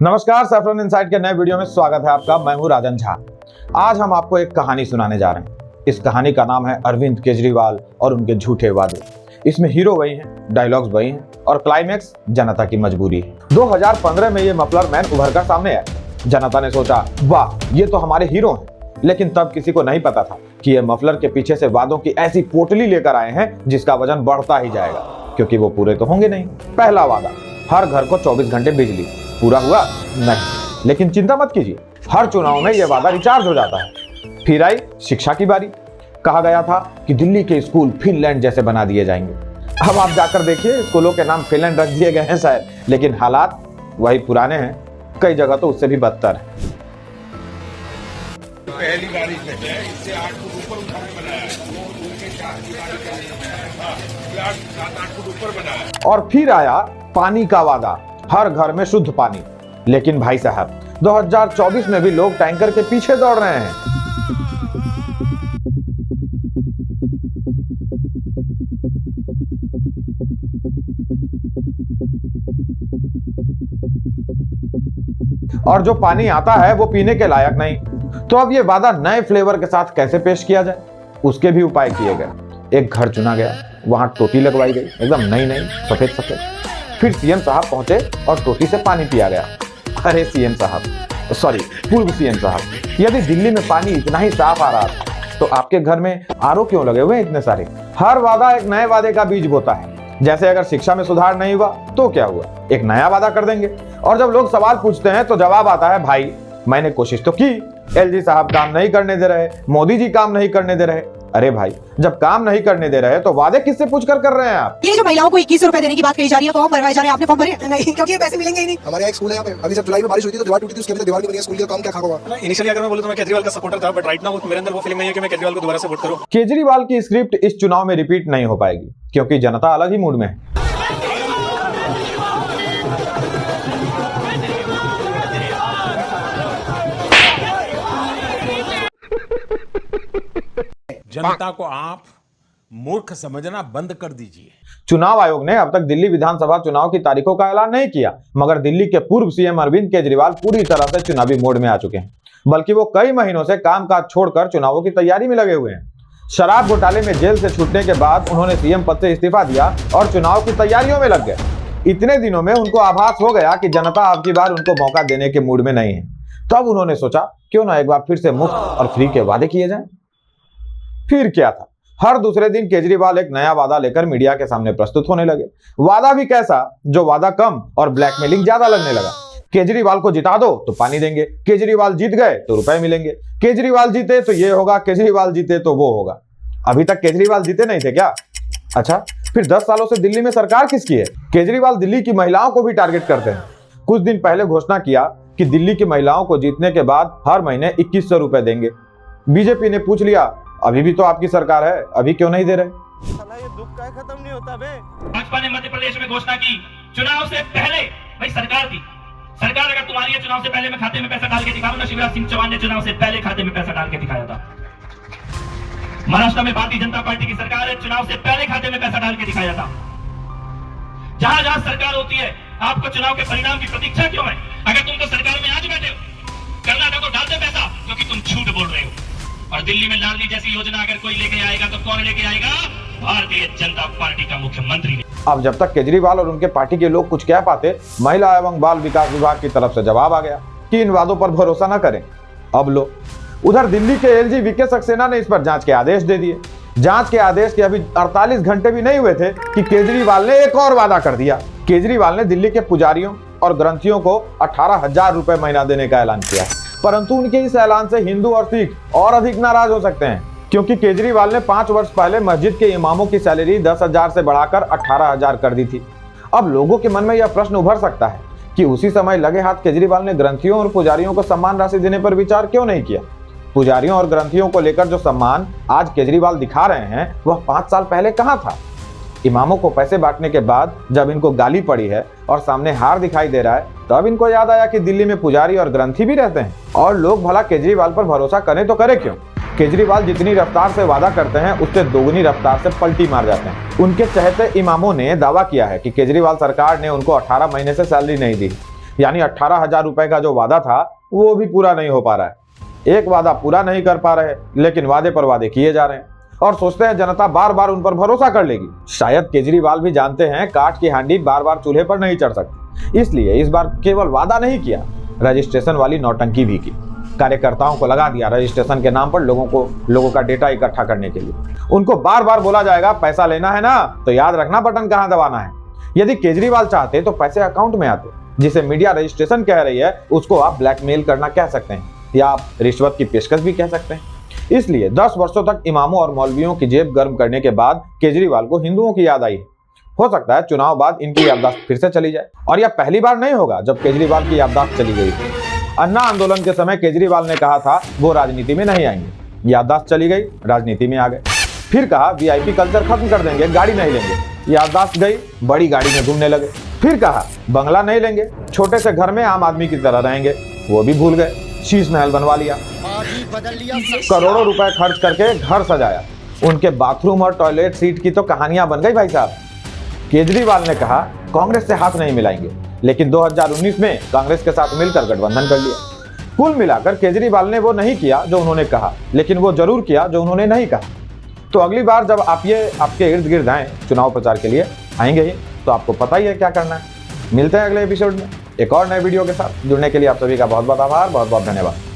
नमस्कार, saffron insight के नए वीडियो में स्वागत है आपका। मैं हूं राजन झा। आज हम आपको एक कहानी सुनाने जा रहे हैं। इस कहानी का नाम है अरविंद केजरीवाल और उनके झूठे वादे। इसमें हीरो वही हैं, डायलॉग्स वही हैं और क्लाइमैक्स जनता की मजबूरी है। 2015 में ये मफलर मैन उभर कर सामने आया। जनता ने सोचा, वाह, ये तो हमारे हीरो हैं। लेकिन तब किसी को नहीं पता था कि ये मफलर के पीछे से वादों की ऐसी पोटली लेकर आए हैं जिसका वजन बढ़ता ही जाएगा, क्योंकि वो पूरे तो होंगे नहीं। पहला वादा, हर घर को 24 घंटे बिजली। पूरा हुआ? नहीं। लेकिन चिंता मत कीजिए, हर चुनाव में यह वादा रिचार्ज हो जाता है। फिर आई शिक्षा की बारी। कहा गया था कि दिल्ली के स्कूल फिनलैंड जैसे बना दिए जाएंगे। अब आप जाकर देखिए, स्कूलों के नाम फिनलैंड रख दिए गए हैं शायद, लेकिन हालात वही पुराने हैं, कई जगह तो उससे भी बदतर है। पहली बारिश में इससे 8 फुट ऊपर उठा के बनाया है, उनके 4 की बारिश में 7-8 फुट ऊपर बनाया है। और फिर आया पानी का वादा, हर घर में शुद्ध पानी। लेकिन भाई साहब, 2024 में भी लोग टैंकर के पीछे दौड़ रहे हैं। और जो पानी आता है वो पीने के लायक नहीं। तो अब ये वादा नए फ्लेवर के साथ कैसे पेश किया जाए, उसके भी उपाय किए गए। एक घर चुना गया, वहां टोटी लगवाई गई, एकदम नई नई सफेद सफेद। फिर सीएम साहब पहुंचे और टोटी से पानी पिया गया। अरे सीएम साहब, सॉरी, पूर्व सीएम साहब, यदि दिल्ली में पानी इतना ही साफ आ रहा था तो आपके घर में आरओ क्यों लगे हुए इतने सारे? हर वादा एक नए वादे का बीज बोता है। जैसे अगर शिक्षा में सुधार नहीं हुआ तो क्या हुआ, एक नया वादा कर देंगे। और जब लोग सवाल पूछते हैं तो जवाब आता है, भाई मैंने कोशिश तो की, एलजी साहब काम नहीं करने दे रहे, मोदी जी काम नहीं करने दे रहे। अरे भाई, जब काम नहीं करने दे रहे तो वादे किससे पूछकर कर रहे हैं आप? ये जो महिलाओं को 21 रुपए देने की बात कही जा रही है, फॉर्म भरवाए जा रहे हैं, आपने फॉर्म भरे? नहीं, क्योंकि पैसे मिलेंगे ही नहीं। हमारे यहाँ एक स्कूल है, यहाँ पे अभी जब जुलाई में बारिश हुई थी तो दीवार टूटी थी, उसके अंदर दीवार नहीं बनी है। स्कूल का काम क्या खाका हुआ? इनिशियली अगर मैं बोलूं तो मैं केजरीवाल का सपोर्टर था, बट राइट नाउ मेरे अंदर वो फीलिंग नहीं है कि मैं केजरीवाल को दोबारा सपोर्ट करूं। केजरीवाल की स्क्रिप्ट इस चुनाव में रिपीट नहीं हो पाएगी, क्योंकि जनता अलग ही मूड में है। जनता को आप मूर्ख समझना बंद कर दीजिए। चुनाव आयोग ने अब तक दिल्ली विधानसभा चुनाव की तारीखों का ऐलान नहीं किया, मगर दिल्ली के पूर्व सीएम अरविंद केजरीवाल पूरी तरह से चुनावी मोड में आ चुके हैं। बल्कि वो कई महीनों से कामकाज छोड़कर चुनावों की तैयारी में लगे हुए हैं। शराब घोटाले में जेल से छूटने के बाद उन्होंने सीएम पद से इस्तीफा दिया और चुनाव की तैयारियों में लग गए। इतने दिनों में उनको आभास हो गया कि जनता अब की बार उनको मौका देने के मूड में नहीं है। तब उन्होंने सोचा, क्यों ना एक बार फिर से मुफ्त और फ्री के वादे किए जाएं। फिर क्या था, हर दूसरे दिन केजरीवाल एक नया वादा लेकर मीडिया के सामने प्रस्तुत होने लगे। वादा भी कैसा, जो वादा कम और ब्लैकमेलिंग ज्यादा लगने लगा। केजरीवाल को जिता दो तो पानी देंगे, केजरीवाल जीत गए तो रुपए मिलेंगे, केजरीवाल जीते तो ये होगा, केजरीवाल जीते तो वो होगा। अभी तक केजरीवाल जीते नहीं थे क्या? अच्छा, फिर 10 सालों से दिल्ली में सरकार किसकी है? केजरीवाल दिल्ली की महिलाओं को भी टारगेट करते हैं। कुछ दिन पहले घोषणा किया कि दिल्ली की महिलाओं को जीतने के बाद हर महीने 2100 रुपए देंगे। बीजेपी ने पूछ लिया, अभी भी तो आपकी सरकार है, अभी क्यों नहीं दे रहे? ये दुख का खत्म नहीं होता बे। भाजपा ने मध्य प्रदेश में घोषणा की, चुनाव से पहले, भाई सरकार थी, सरकार अगर तुम्हारी है, चुनाव से पहले मैं खाते में पैसा डाल के दिखाऊं ना। शिवराज सिंह चौहान ने चुनाव से पहले खाते में पैसा डाल के दिखाया था। महाराष्ट्र में भारतीय जनता पार्टी की सरकार है, चुनाव से पहले खाते में पैसा डाल के दिखाया था। जहां जहां सरकार होती है, आपको चुनाव के परिणाम की प्रतीक्षा क्यों है? अगर तुम तो सरकार में आज बैठे हो, कर्नाटक को डालते पैसा क्योंकि तुम झूठ बोल रहे हो। और दिल्ली में लालजी जैसी योजना अगर कोई लेके आएगा तो कौन लेके आएगा? भारतीय जनता पार्टी का मुख्यमंत्री। अब जब तक केजरीवाल और उनके पार्टी के लोग कुछ कह पाते, महिला एवं बाल विकास विभाग की तरफ से जवाब आ गया कि इन वादों पर भरोसा न करें। अब लो, उधर दिल्ली के एलजी वीके सक्सेना ने इस पर जांच के आदेश दे दिए। जांच के आदेश के अभी 48 घंटे भी नहीं हुए थे कि केजरीवाल ने एक और वादा कर दिया। केजरीवाल ने दिल्ली के पुजारियों और ग्रंथियों को 18,000 रुपए महीना देने का ऐलान किया। परंतु उनके इस ऐलान से हिंदू और सिख और अधिक नाराज हो सकते हैं, क्योंकि केजरीवाल ने 5 वर्ष पहले मस्जिद के इमामों की सैलरी 10,000 से बढ़ाकर 18,000 कर दी थी। अब लोगों के मन में यह प्रश्न उभर सकता है कि उसी समय लगे हाथ केजरीवाल ने ग्रंथियों और पुजारियों को सम्मान राशि देने पर विचार क्यों नहीं किया? पुजारियों और ग्रंथियों को लेकर जो सम्मान आज केजरीवाल दिखा रहे हैं, वह 5 साल पहले कहां था? इमामों को पैसे बांटने के बाद जब इनको गाली पड़ी है और सामने हार दिखाई दे रहा है, तब इनको याद आया कि दिल्ली में पुजारी और ग्रंथी भी रहते हैं। और लोग भला केजरीवाल पर भरोसा करें तो करें क्यों? केजरीवाल जितनी रफ्तार से वादा करते हैं, उससे दोगुनी रफ्तार से पलटी मार जाते हैं। उनके चहेते इमामों ने दावा किया है कि केजरीवाल सरकार ने उनको 18 महीने से सैलरी नहीं दी। यानी 18,000 रुपए का जो वादा था वो भी पूरा नहीं हो पा रहा है। एक वादा पूरा नहीं कर पा रहे, लेकिन वादे पर वादे किए जा रहे हैं और सोचते हैं जनता बार बार उन पर भरोसा कर लेगी। शायद केजरीवाल भी जानते हैं काठ की हांडी बार बार चूल्हे पर नहीं चढ़ सकती, इसलिए इस बार केवल वादा नहीं किया, रजिस्ट्रेशन वाली नौटंकी भी की। कार्यकर्ताओं को लगा दिया रजिस्ट्रेशन के नाम पर लोगों का डेटा इकट्ठा करने के लिए। उनको बार बार बोला जाएगा पैसा लेना है ना तो याद रखना बटन कहां दबाना है। यदि केजरीवाल चाहते तो पैसे अकाउंट में आते। जिसे मीडिया रजिस्ट्रेशन कह रही है उसको आप ब्लैकमेल करना कह सकते हैं या आप रिश्वत की पेशकश भी कह सकते हैं। इसलिए 10 वर्षों तक इमामों और मौलवियों की जेब गर्म करने के बाद केजरीवाल को हिंदुओं की याद आई है। हो सकता है चुनाव बाद इनकी याददाश्त फिर से चली जाए और यह पहली बार नहीं होगा जब केजरीवाल की याददाश्त चली गई थी। अन्ना आंदोलन के समय केजरीवाल ने कहा था वो राजनीति में नहीं आएंगे, याददाश्त चली गई, राजनीति में आ गए। फिर कहा वीआईपी कल्चर खत्म कर देंगे, गाड़ी नहीं लेंगे, याददाश्त गई, बड़ी गाड़ी में घूमने लगे। फिर कहा बंगला नहीं लेंगे, छोटे से घर में आम आदमी की तरह रहेंगे, वो भी भूल गए, शीश महल बनवा लिया, करोड़ों रुपए खर्च करके घर सजाया। उनके बाथरूम और टॉयलेट सीट की तो कहानियां बन गई भाई साहब। केजरीवाल ने कहा कांग्रेस से हाथ नहीं मिलाएंगे, लेकिन 2019 में कांग्रेस के साथ मिलकर गठबंधन कर लिया। कुल मिलाकर केजरीवाल ने वो नहीं किया जो उन्होंने कहा, लेकिन वो जरूर किया जो उन्होंने नहीं कहा। तो अगली बार जब आप ये आपके इर्द गिर्द आए चुनाव प्रचार के लिए, आएंगे ही, तो आपको पता ही है क्या करना है। मिलते हैं अगले एपिसोड में एक और नए वीडियो के साथ। जुड़ने के लिए आप सभी का बहुत बहुत आभार, बहुत बहुत धन्यवाद।